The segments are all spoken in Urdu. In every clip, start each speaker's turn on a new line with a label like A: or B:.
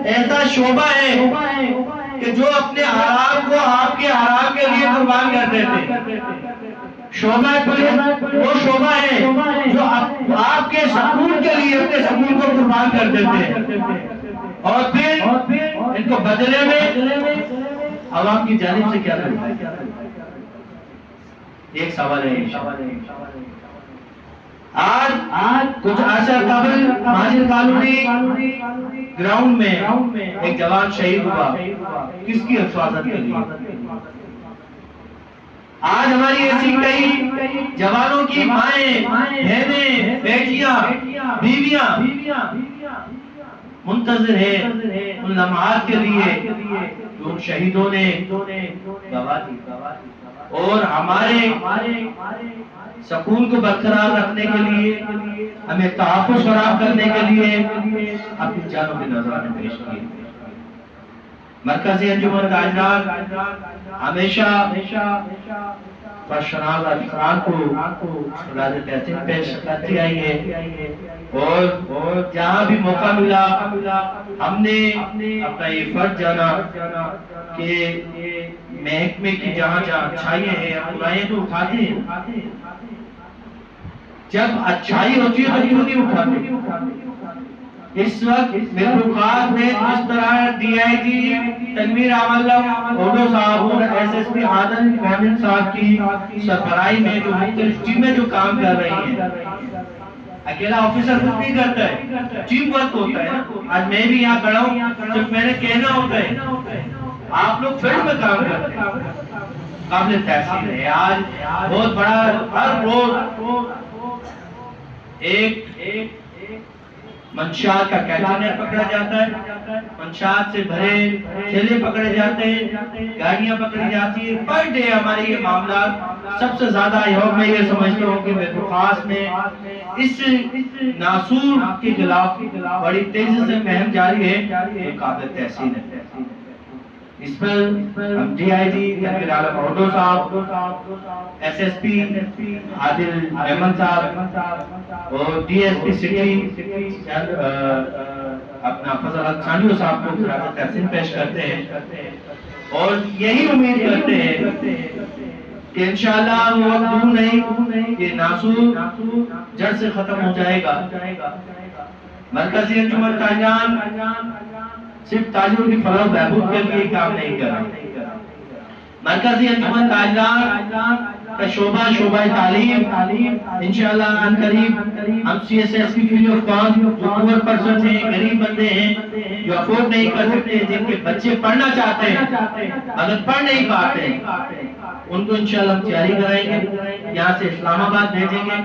A: ایسا شعبہ ہے کہ جو اپنے آرام کو آپ کے آرام کے لیے قربان کر دیتے. شعبہ پولیس وہ شعبہ ہے جو آپ کے سکون کے لیے اپنے سکون کو قربان کر دیتے ہیں، اور پھر ان کو بدلے میں عوام کی جانب سے کیا کرتا ہے. ایک سوال ہے، آج کچھ عرصہ قبل ماجد کالونی گراؤنڈ میں ایک جوان شہید ہوا. کس کی حفاظت کے لیے؟ آج ہماری ایسی کئی جوانوں کی مائیں، بہنیں، بیٹیاں، بیویاں منتظر ہیں ان لمحات کے لیے جو ان شہیدوں نے گواہ دی، اور ہمارے سکون کو برقرار رکھنے کے لیے، ہمیں تحفظ فراہم کرنے کے لیے اپنی جانوں کے نذرانے پیش کیے. مرکزی انجمن تاجران ہمیشہ برشناز افراد کو خراج تحسین پیش کرتی آئی ہے، اور جہاں بھی موقع ملا ہم نے اپنا یہ فرض جانا کہ محکمے کی جہاں اچھائیاں ہیں برائیاں تو اٹھاتے ہیں. جب اچھائی ہوتی ہے تو کیوں نہیں اٹھاتے؟ اس وقت مخلوقات میں جس طرح ڈی آئی جی تنویر عاملہ اوڈو صاحب اور S S P Adil Mohammad صاحب کی سربراہی میں جو مختلف ٹیمیں جو کام کر رہی ہیں، اکیلا آفیسر کچھ نہیں کرتا ہے، ٹیم ورک ہوتا ہے. آج میں بھی یہاں کھڑا ہوں، صرف میں نے کہنا ہوتا ہے، آپ لوگ فیلڈ میں کام کرتے ہیں. قابل تحسین ہے. آج بہت بڑا ہر روز ایک منشیات کا کنٹینر پکڑا جاتا ہے، منشیات سے بھرے ٹھیلے پکڑے جاتے ہیں، گاڑیاں پکڑی جاتی ہیں. پر ڈے ہمارے یہ معاملات سب سے زیادہ یوم میں یہ سمجھتا ہوں کہ خاص میں اس ناسور کے خلاف بڑی تیزی سے مہم جاری ہے، جو قابل تحسین ہے. اس پر ہم D I G Tanveer Alam اوڈو صاحب، S S P Adil Mohammad صاحب اور ڈی ایس پی سٹی اپنا فضل ثانیو صاحب کو خراج تحسین پیش کرتے ہیں، اور یہی امید کرتے ہیں کہ انشاءاللہ وہ وقت دور نہیں کہ ناسور جڑ سے ختم ہو جائے گا. مرکزی انجمن تاجران صرف تاجروں کی فلاح و بہبود کے لیے کام نہیں کر رہا. مرکزی انجمن تاجران کا شعبہ تعلیم انشاءاللہ ان قریب ہم سی ایس ایس کی فری آف کاسٹ جو پور پرسن ہیں، غریب بندے ہیں جو افورڈ نہیں کر سکتے، جن کے بچے پڑھنا چاہتے ہیں اگر پڑھ نہیں پاتے، ان کو انشاءاللہ ہم تیاری کرائیں گے، یہاں سے اسلام آباد بھیجیں گے،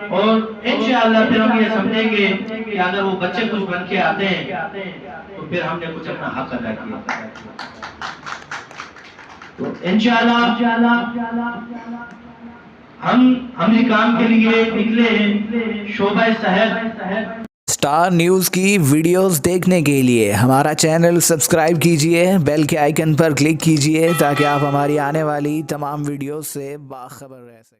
A: اور انشاءاللہ پھر ہم یہ سمجھیں گے کہ اگر وہ بچے کچھ بن کے آتے ہیں تو پھر ہم نے کچھ اپنا حق ادا کیا. تو انشاءاللہ ہم یہ کام کے لیے نکلے ہیں. شعبہ صحت
B: اسٹار نیوز کی ویڈیوز دیکھنے کے لیے ہمارا چینل سبسکرائب کیجئے، بیل کے آئیکن پر کلک کیجئے تاکہ آپ ہماری آنے والی تمام ویڈیوز سے باخبر رہ سکیں.